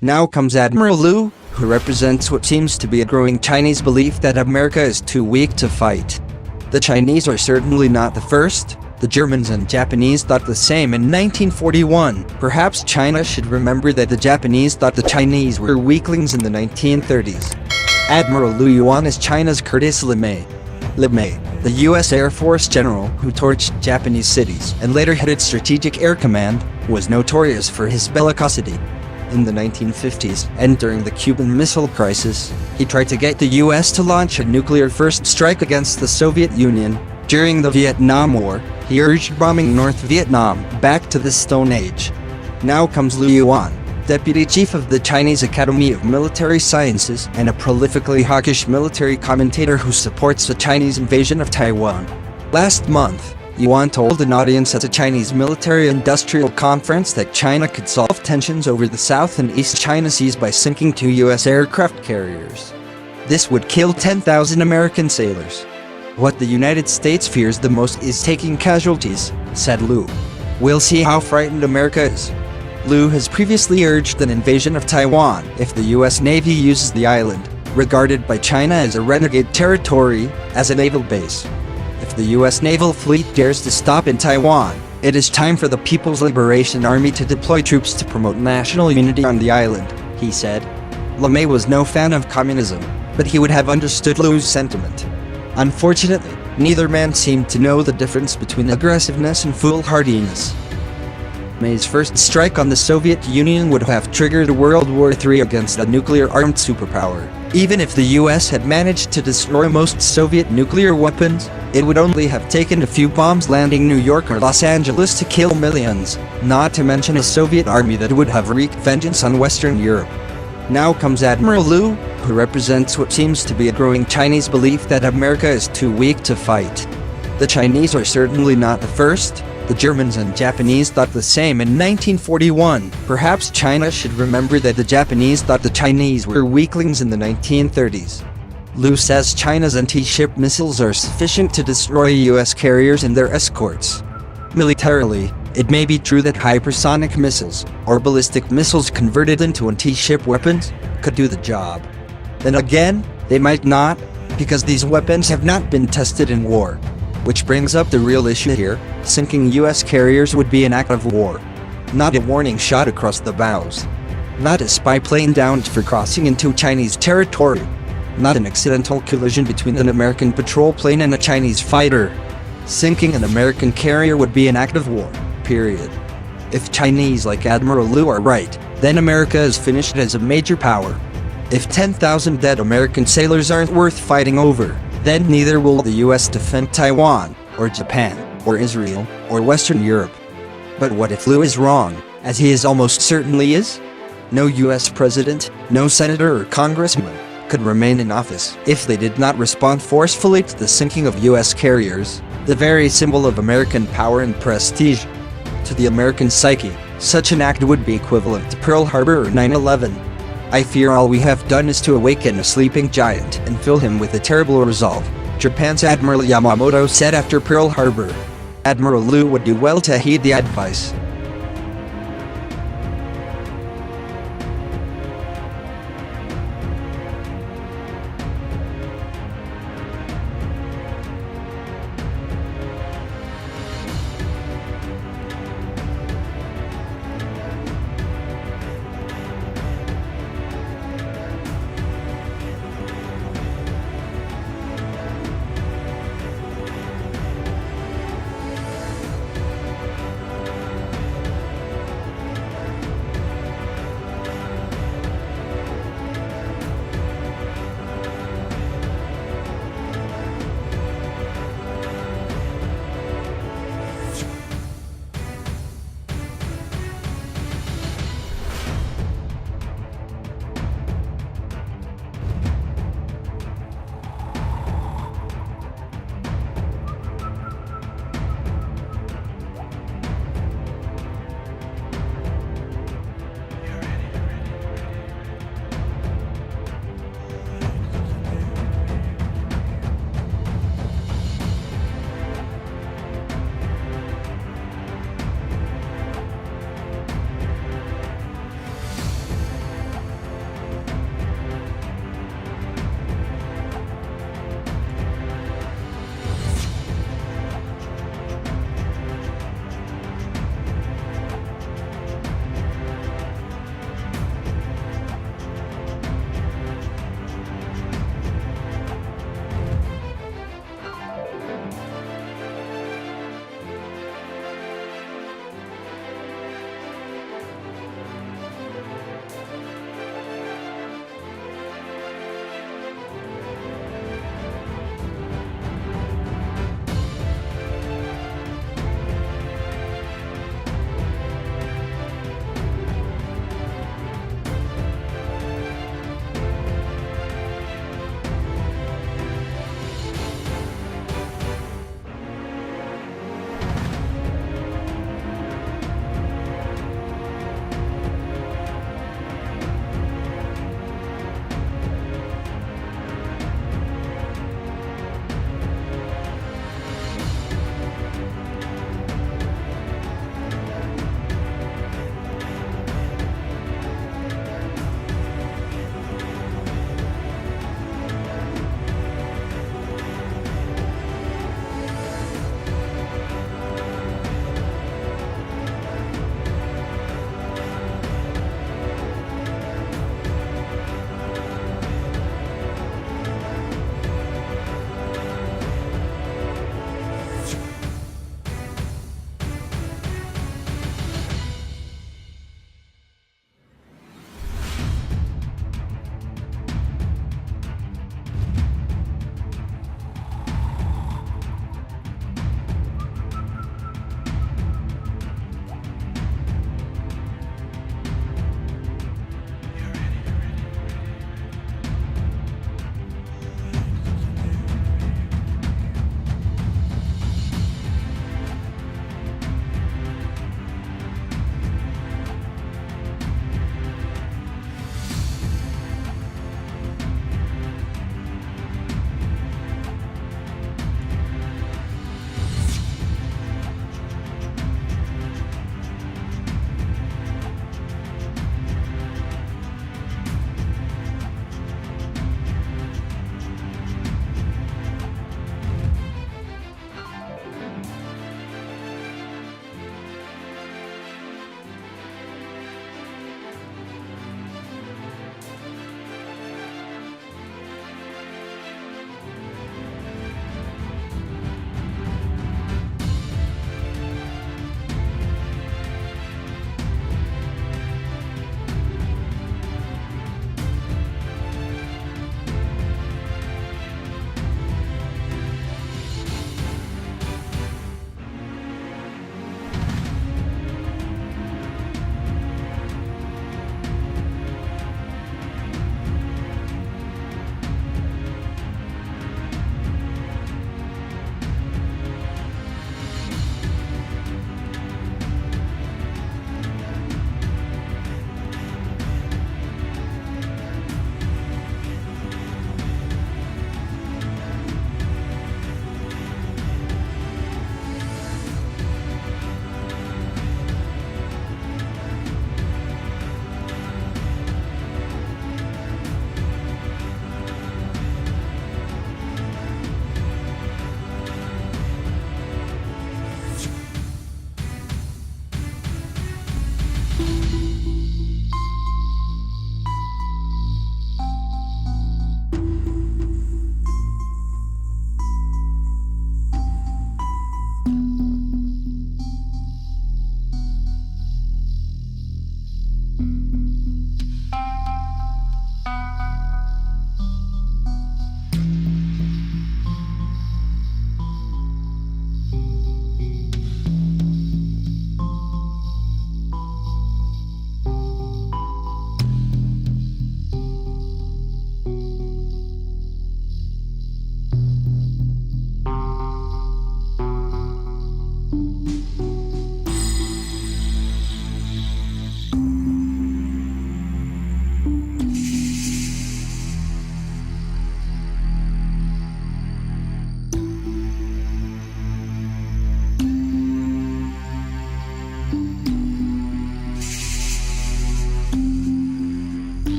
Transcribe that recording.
Now comes Admiral Lou, who represents what seems to be a growing Chinese belief that America is too weak to fight. The Chinese are certainly not the first. The Germans and Japanese thought the same in 1941. Perhaps China should remember that the Japanese thought the Chinese were weaklings in the 1930s. Admiral Lou Yuan is China's Curtis LeMay. LeMay, the U.S. Air Force general who torched Japanese cities and later headed Strategic Air Command, was notorious for his bellicosity. In the 1950s and during the Cuban Missile Crisis, he tried to get the U.S. to launch a nuclear first strike against the Soviet Union. During the Vietnam War, he urged bombing North Vietnam back to the Stone Age. Now comes Lou Yuan, Deputy Chief of the Chinese Academy of Military Sciences and a prolifically hawkish military commentator who supports the Chinese invasion of Taiwan. Last month, Yuan told an audience at a Chinese military-industrial conference that China could solve tensions over the South and East China Seas by sinking 2 U.S. aircraft carriers. This would kill 10,000 American sailors. What the United States fears the most is taking casualties, said Lou. We'll see how frightened America is. Lou has previously urged an invasion of Taiwan if the U.S. Navy uses the island, regarded by China as a renegade territory, as a naval base. If the U.S. naval fleet dares to stop in Taiwan, it is time for the People's Liberation Army to deploy troops to promote national unity on the island, he said. LeMay was no fan of communism, but he would have understood Lou's sentiment. Unfortunately, neither man seemed to know the difference between aggressiveness and foolhardiness. LeMay's first strike on the Soviet Union would have triggered World War III against a nuclear-armed superpower. Even if the US had managed to destroy most Soviet nuclear weapons, it would only have taken a few bombs landing New York or Los Angeles to kill millions, not to mention a Soviet army that would have wreaked vengeance on Western Europe. Now comes Admiral Lou, who represents what seems to be a growing Chinese belief that America is too weak to fight. The Chinese are certainly not the first. The Germans and Japanese thought the same in 1941. Perhaps China should remember that the Japanese thought the Chinese were weaklings in the 1930s. Lou says China's anti-ship missiles are sufficient to destroy U.S. carriers and their escorts. Militarily, it may be true that hypersonic missiles, or ballistic missiles converted into anti-ship weapons, could do the job. Then again, they might not, because these weapons have not been tested in war. Which brings up the real issue here: sinking U.S. carriers would be an act of war. Not a warning shot across the bows. Not a spy plane downed for crossing into Chinese territory. Not an accidental collision between an American patrol plane and a Chinese fighter. Sinking an American carrier would be an act of war, period. If Chinese like Admiral Lou are right, then America is finished as a major power. If 10,000 dead American sailors aren't worth fighting over, then neither will the US defend Taiwan, or Japan, or Israel, or Western Europe. But what if Lou is wrong, as he almost certainly is? No US president, no senator or congressman could remain in office if they did not respond forcefully to the sinking of US carriers, the very symbol of American power and prestige. To the American psyche, such an act would be equivalent to Pearl Harbor or 9/11. I fear all we have done is to awaken a sleeping giant and fill him with a terrible resolve, Japan's Admiral Yamamoto said after Pearl Harbor. Admiral Lou would do well to heed the advice.